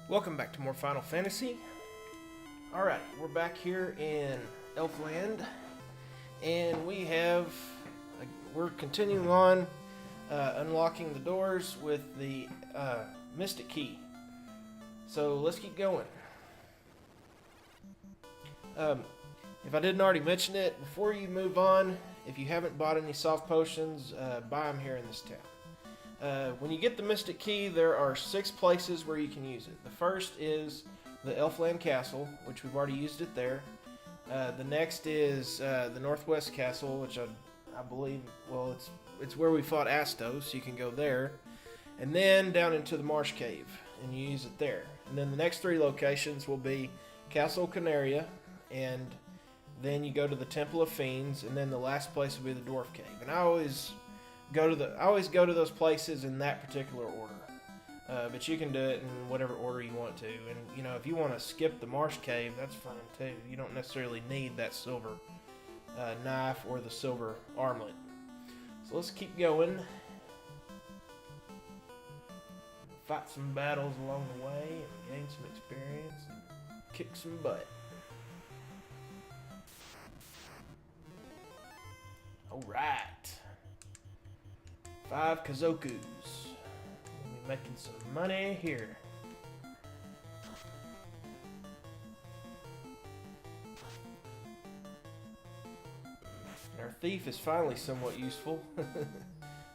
Welcome back to more Final Fantasy. Alright, we're back here in Elfland, and we're continuing on unlocking the doors with the Mystic Key. So let's keep going. If I didn't already mention it, before you move on, if you haven't bought any soft potions, buy them here in this town. When you get the Mystic Key, there are 6 places where you can use it. The first is the Elfland Castle, which we've already used it there. The next is the Northwest Castle, which I believe, well, it's where we fought Astos, so you can go there. And then down into the Marsh Cave, and you use it there. And then the next 3 locations will be Castle Coneria, and then you go to the Temple of Fiends, and then the last place will be the Dwarf Cave. And I always go to those places in that particular order. But you can do it in whatever order you want to. And if you want to skip the Marsh Cave, that's fine too. You don't necessarily need that silver knife or the silver armlet. So let's keep going. Fight some battles along the way and gain some experience and kick some butt. Alright. 5 Kazokus. We'll be making some money here. And our thief is finally somewhat useful.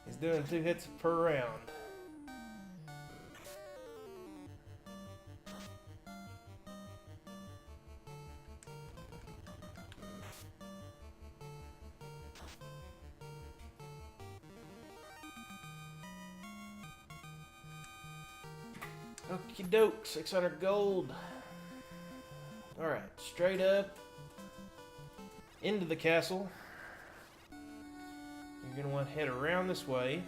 He's doing 2 hits per round. Okie doke, 600 gold. Alright, straight up into the castle. You're going to want to head around this way.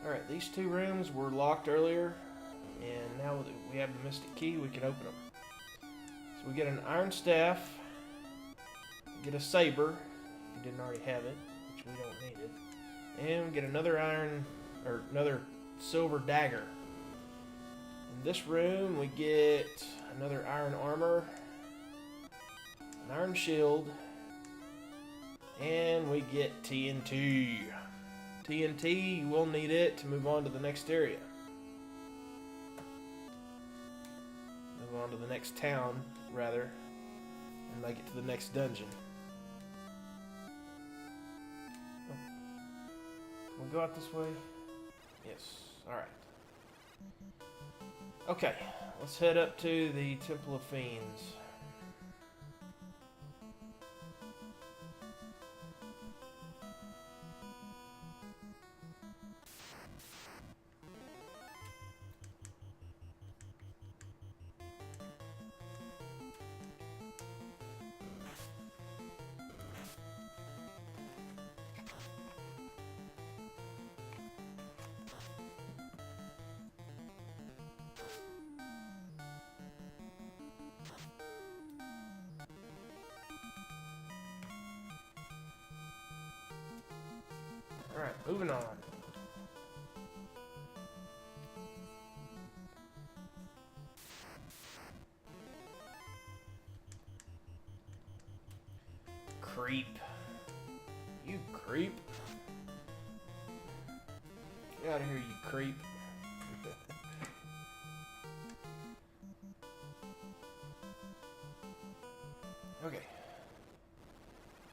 Alright, these 2 rooms were locked earlier, and now that we have the Mystic Key, we can open them. So we get an iron staff, get a saber, if you didn't already have it, which we don't need it, and we get another silver dagger. In this room, we get another iron armor, an iron shield, and we get TNT. TNT, you will need it to move on to the next area. Move on to the next town, rather, and make it to the next dungeon. Oh. Can we go out this way? Yes. Alright. Okay, let's head up to the Temple of Fiends. Alright, moving on. Creep. You creep. Get out of here, you creep. Okay.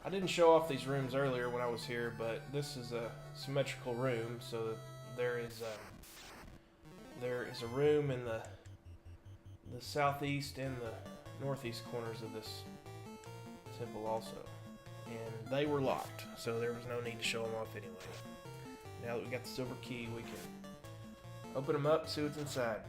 I didn't show off these rooms earlier when I was here, but this is a symmetrical room, so there is a room in the southeast and the northeast corners of this temple also. And they were locked, so there was no need to show them off anyway. Now that we got the silver key, we can open them up and see what's inside.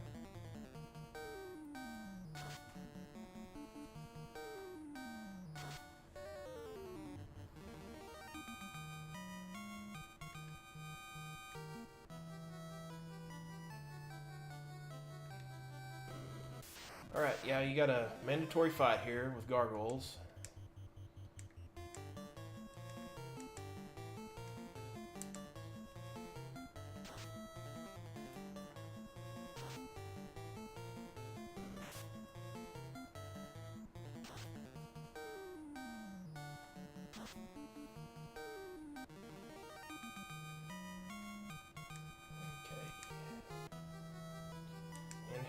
Alright, yeah, you got a mandatory fight here with gargoyles.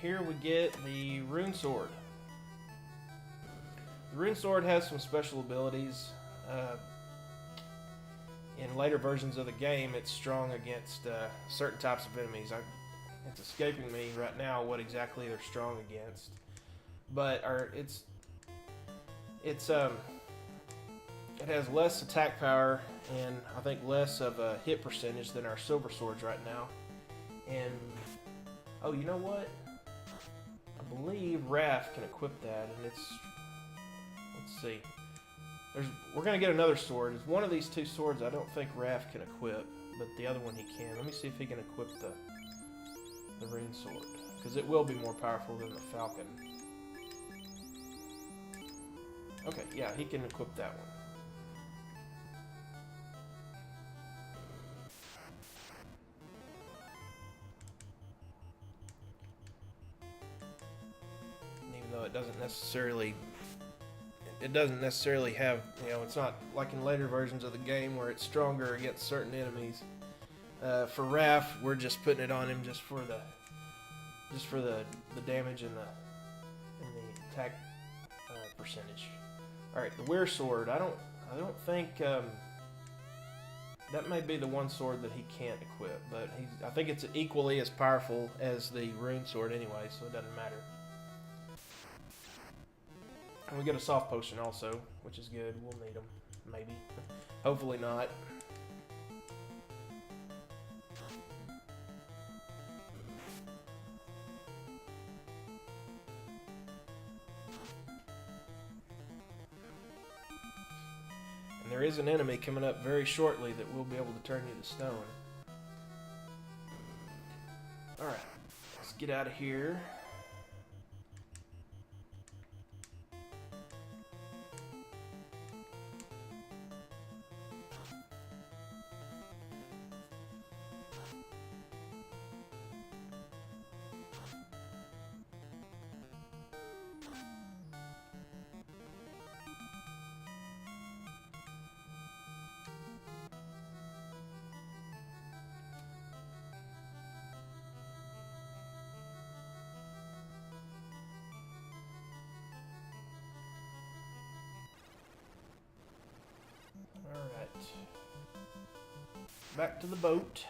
Here we get the rune sword. The rune sword has some special abilities. In later versions of the game, it's strong against certain types of enemies. It's escaping me right now what exactly they're strong against, but it has less attack power and I think less of a hit percentage than our silver swords right now. And oh, you know what? I believe Raph can equip that, and it's... Let's see. We're going to get another sword. It's one of these two swords I don't think Raph can equip, but the other one he can. Let me see if he can equip the rune sword, because it will be more powerful than the falcon. Okay, yeah, he can equip that one. Though it doesn't necessarily have, you know, it's not like in later versions of the game where it's stronger against certain enemies. For Raph, we're just putting it on him just for the damage and the attack percentage. All right, the weir sword. I don't think that may be the one sword that he can't equip, but I think it's equally as powerful as the rune sword anyway, so it doesn't matter. And we get a soft potion also, which is good. We'll need them, maybe. Hopefully not. And there is an enemy coming up very shortly that will be able to turn you to stone. Alright, let's get out of here. Alright. Back to the boat.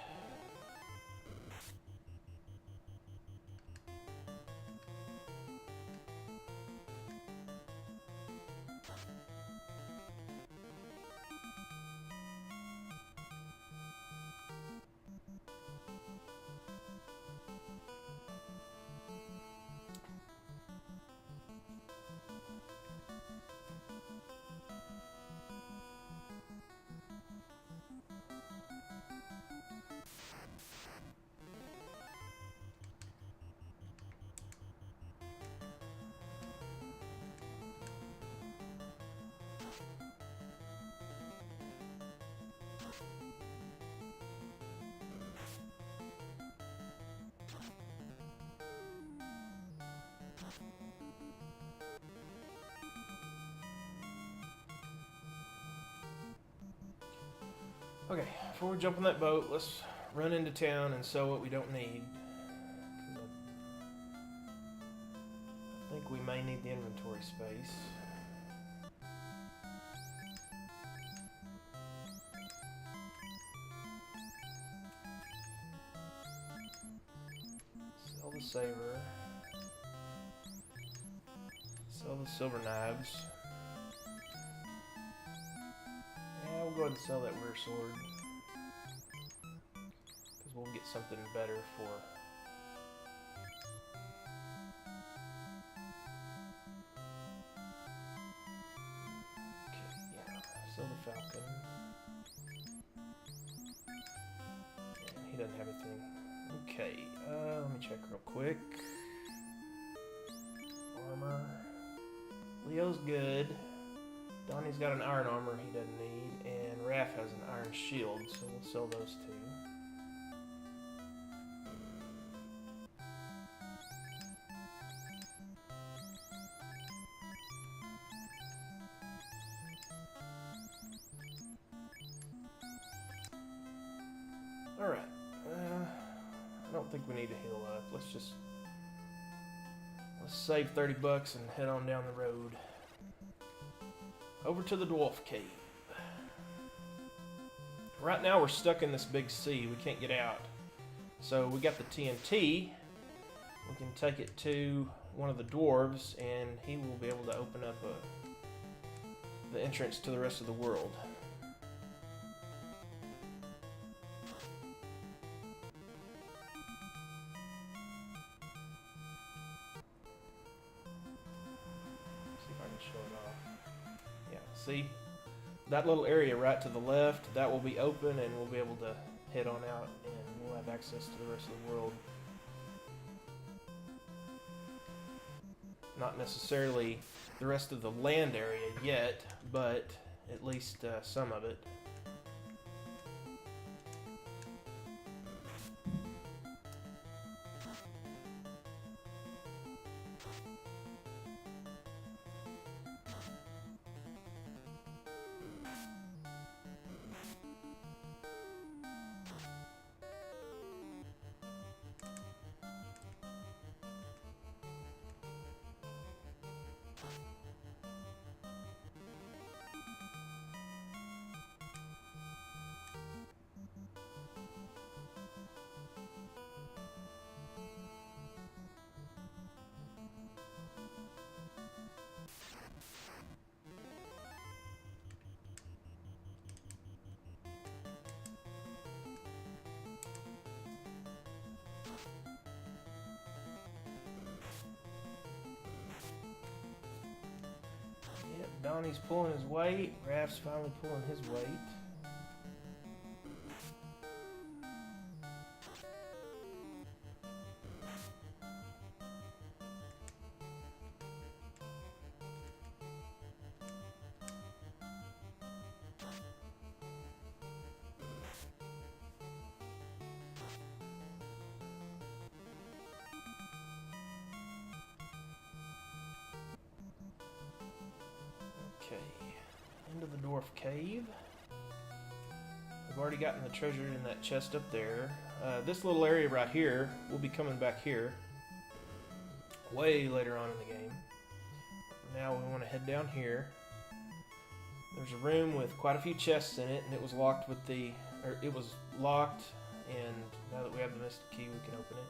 Okay, before we jump on that boat, let's run into town and sell what we don't need. I think we may need the inventory space. Sell the saber. Sell the silver knives. Yeah, we'll go ahead and sell that weir sword. Because we'll get something better for... Okay, yeah. Sell the falcon. Yeah, he doesn't have anything. Okay, let me check real quick. Armor. Leo's good. Donnie's got an iron armor he doesn't need, and Raph has an iron shield, so we'll sell those two. Alright, I don't think we need to heal up. Let's save 30 bucks and head on down the road. Over to the Dwarf Cave. Right now we're stuck in this big sea. We can't get out. So we got the TNT. We can take it to one of the dwarves and he will be able to open up the entrance to the rest of the world. See if I can show it off. Yeah, see? That little area right to the left, that will be open and we'll be able to head on out and we'll have access to the rest of the world. Not necessarily the rest of the land area yet, but at least some of it. Donnie's pulling his weight. Raph's finally pulling his weight. Okay, into the Dwarf Cave. I've already gotten the treasure in that chest up there. This little area right here, we'll be coming back here way later on in the game. Now we want to head down here. There's a room with quite a few chests in it, and it was locked with the, it was locked, and now that we have the mystic key, we can open it.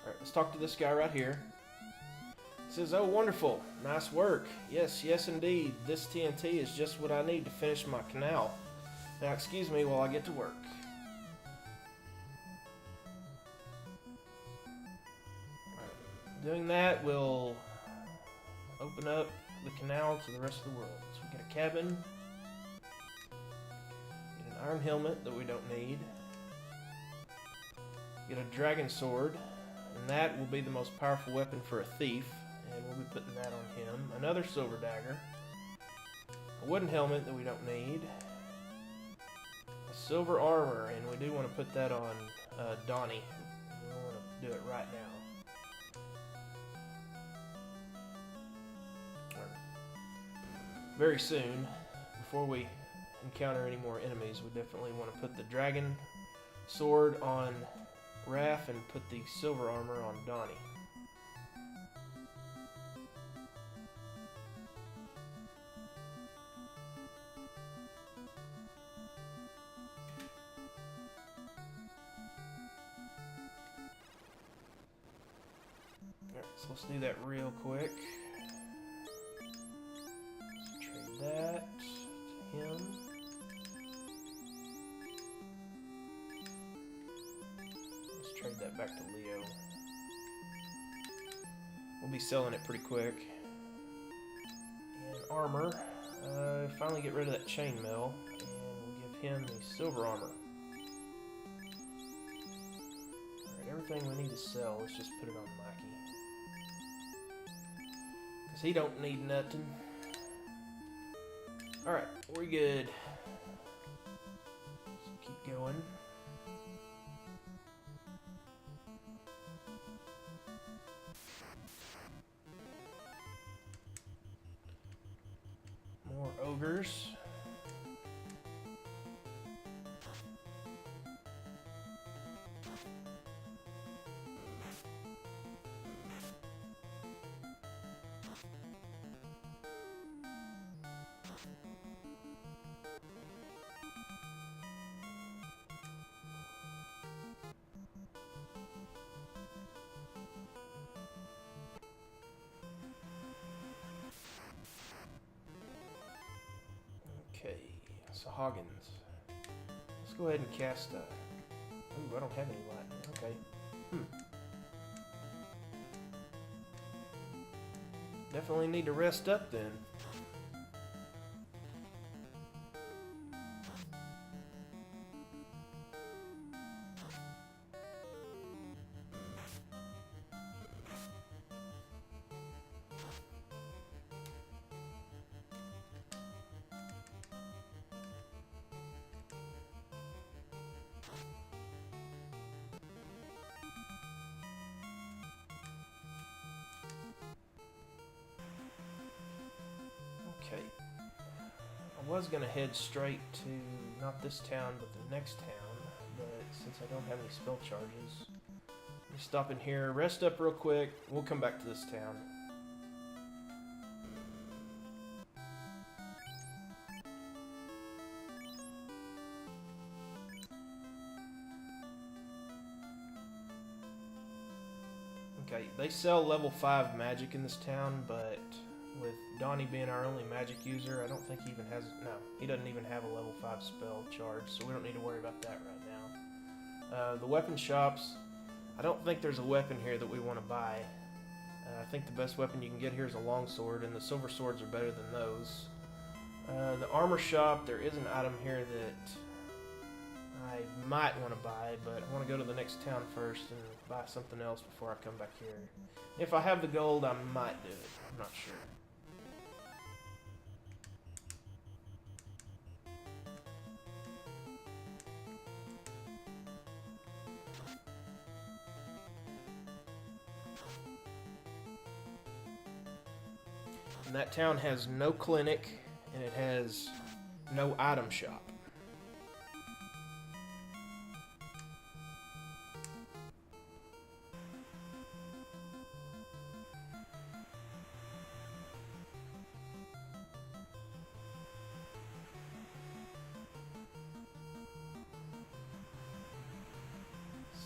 Alright, let's talk to this guy right here. He says, "Oh, wonderful. Nice work. Yes, yes indeed. This TNT is just what I need to finish my canal. Now excuse me while I get to work." Right. Doing that will open up the canal to the rest of the world. So we get a cabin. Get an iron helmet that we don't need. Get a dragon sword. And that will be the most powerful weapon for a thief. And we'll be putting that on him. Another silver dagger. A wooden helmet that we don't need. A silver armor, and we do want to put that on Donnie. We want to do it right now. Or very soon, before we encounter any more enemies, we definitely want to put the dragon sword on Raph and put the silver armor on Donnie. So let's do that real quick. Let's trade that to him. Let's trade that back to Leo. We'll be selling it pretty quick. And armor. Finally get rid of that chainmail. And we'll give him the silver armor. Alright, everything we need to sell. Let's just put it on Mikey. Because he don't need nothing. Alright, we're good. Let's keep going. More ogres. Okay, Sahuagins. Let's go ahead and cast a... Ooh, I don't have any lightning. Okay. Definitely need to rest up then. Okay. I was gonna head straight to not this town, but the next town, but since I don't have any spell charges, let me stop in here, rest up real quick, we'll come back to this town. Okay, they sell level 5 magic in this town, but with Donnie being our only magic user, I don't think he even has... No, he doesn't even have a level 5 spell charge, so we don't need to worry about that right now. The weapon shops, I don't think there's a weapon here that we want to buy. I think the best weapon you can get here is a longsword, and the silver swords are better than those. The armor shop, there is an item here that I might want to buy, but I want to go to the next town first and buy something else before I come back here. If I have the gold, I might do it. I'm not sure. And that town has no clinic, and it has no item shop.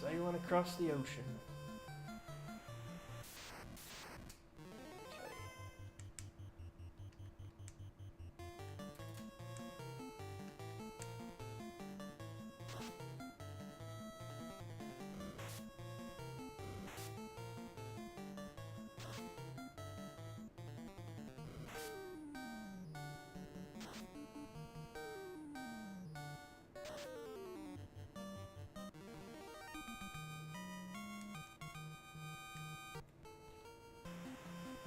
Sailing across the ocean.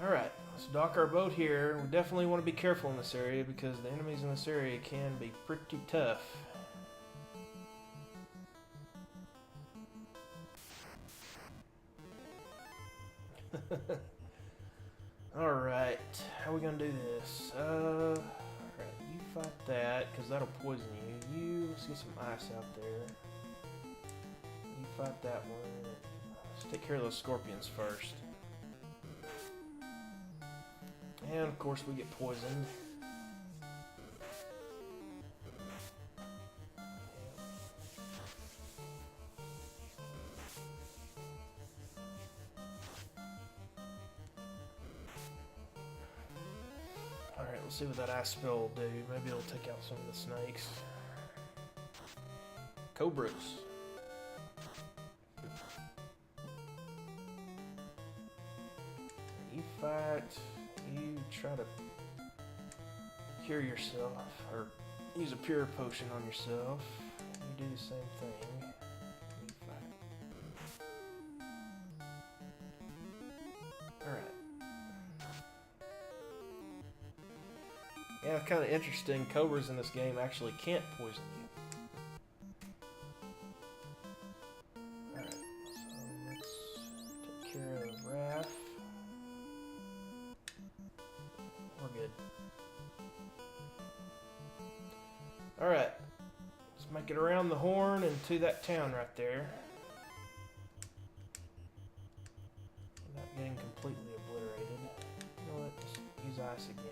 Alright, let's dock our boat here. We definitely want to be careful in this area because the enemies in this area can be pretty tough. Alright, how are we going to do this? Alright, you fight that because that'll poison you. Let's get some ice out there. You fight that one. Let's take care of those scorpions first. And of course we get poisoned. Alright, let's see what that ice spell will do. Maybe it'll take out some of the snakes. Cobras. You fight. You try to cure yourself, or use a pure potion on yourself. You do the same thing. You fight. Yeah, it's kind of interesting. Cobras in this game actually can't poison you. Alright, so let's take care of Raph. We're good. Alright, let's make it around the horn and to that town right there. Without getting completely obliterated. You know what, just use ice again.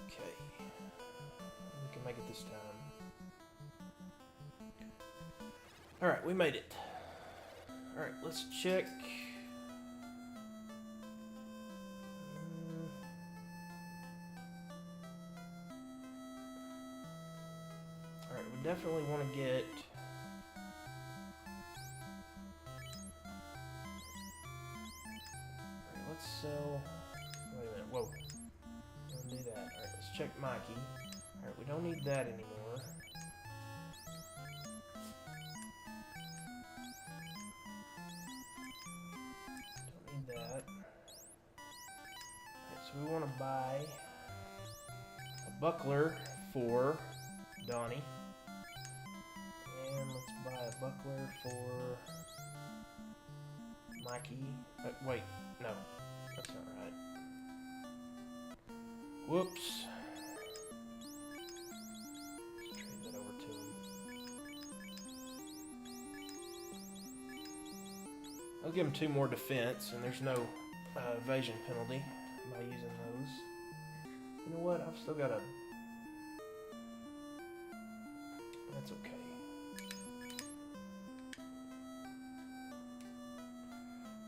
Okay, we can make it this time. Alright, we made it. Alright, let's check. Alright, we definitely want to get... Alright, let's sell... Wait a minute, whoa. Don't do that. Alright, let's check Mikey. Alright, we don't need that anymore. Don't need that. Alright, so we want to buy a buckler for Donnie. And let's buy a buckler for Mikey. Wait, no. That's not right. Whoops. Let's trade that over to him. I'll give him 2 more defense, and there's no evasion penalty by using those. You know what? I've still got a... That's okay.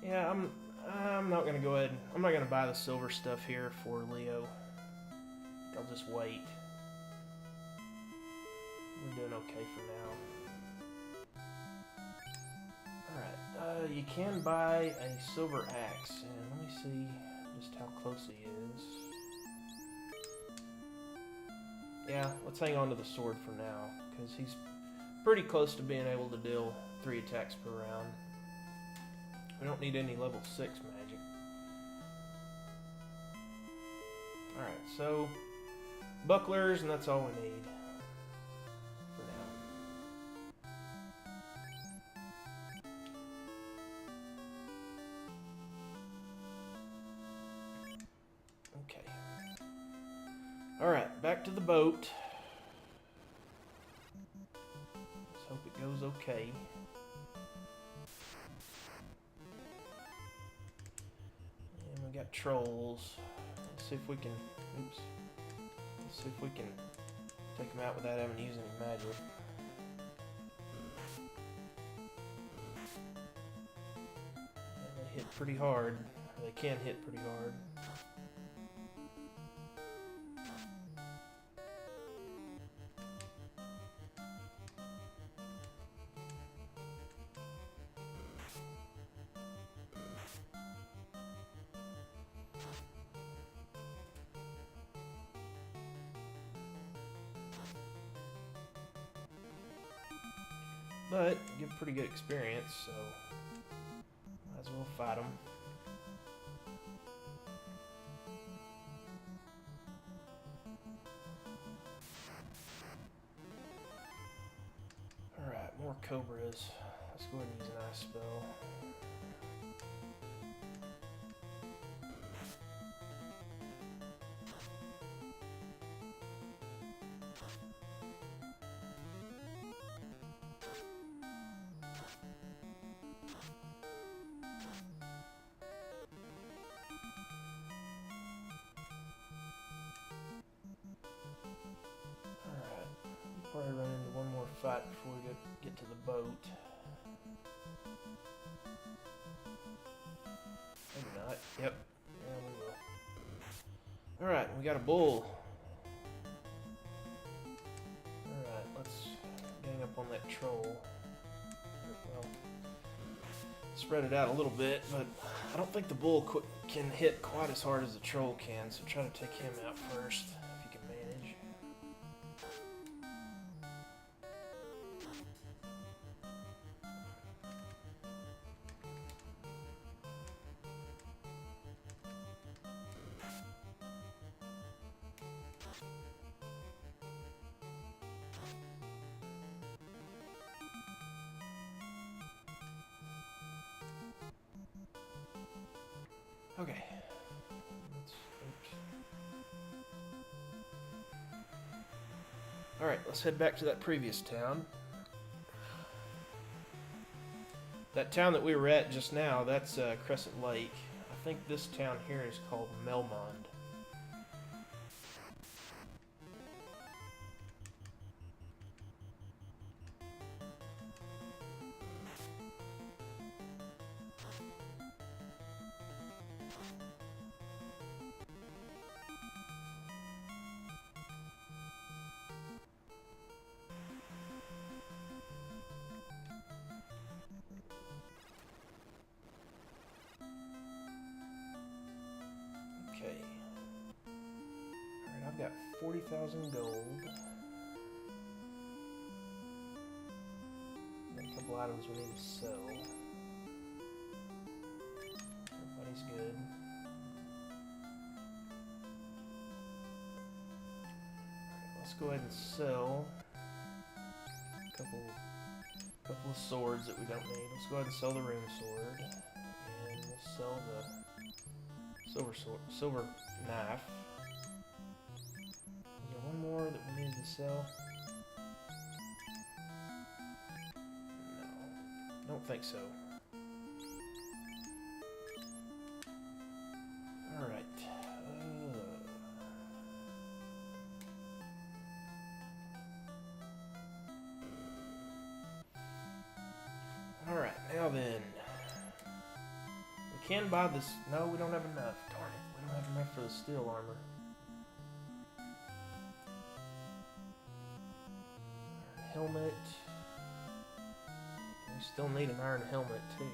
Yeah, I'm not gonna go ahead. I'm not gonna buy the silver stuff here for Leo. I'll just wait. We're doing okay for now. Alright, you can buy a silver axe, and let me see just how close he is. Yeah, let's hang on to the sword for now, because he's pretty close to being able to deal 3 attacks per round. We don't need any level 6 magic. Alright, so bucklers, and that's all we need for now. Okay. Alright, back to the boat. Let's hope it goes okay. And we got trolls. Let's see if we can... Oops. Let's see if we can take them out without having to use any magic. And they hit pretty hard. They can hit pretty hard. But give pretty good experience, so might as well fight them. Alright, more cobras. Let's go ahead and use an ice spell. probably run into one more fight before we get to the boat. Maybe not. Yep. Yeah, we will. Alright, we got a bull. Alright, let's gang up on that troll. Well, spread it out a little bit, but I don't think the bull can hit quite as hard as the troll can, so try to take him out first, if you can manage. Okay. Alright, let's head back to that previous town. That town that we were at just now, that's Crescent Lake. I think this town here is called Melmond. Okay. Alright, I've got 40,000 gold. And a couple items we need to sell. Everybody's good. Alright, let's go ahead and sell a couple of swords that we don't need. Let's go ahead and sell the rune sword. And we'll sell the silver knife. Is there one more that we need to sell? No, don't think so. Alright. Alright, now then. We can buy this. No, we don't have enough. Darn it, we don't have enough for the steel armor. Iron helmet. We still need an iron helmet too.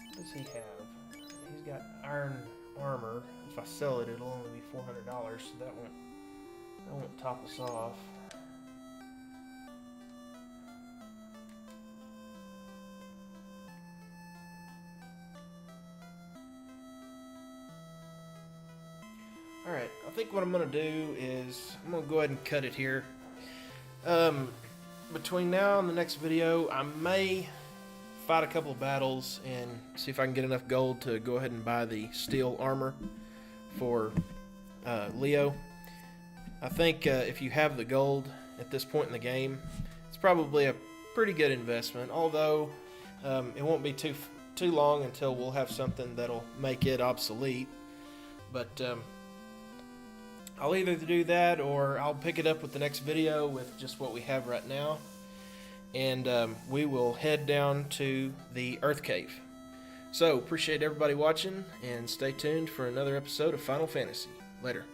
What does he have? He's got iron armor. If I sell it, it'll only be $400, so that won't top us off. Alright, I think what I'm going to do is I'm going to go ahead and cut it here. Between now and the next video, I may fight a couple of battles and see if I can get enough gold to go ahead and buy the steel armor for Leo. I think if you have the gold at this point in the game, it's probably a pretty good investment, although it won't be too long until we'll have something that'll make it obsolete. But I'll either do that or I'll pick it up with the next video with just what we have right now, and we will head down to the Earth Cave. So, appreciate everybody watching, and stay tuned for another episode of Final Fantasy. Later.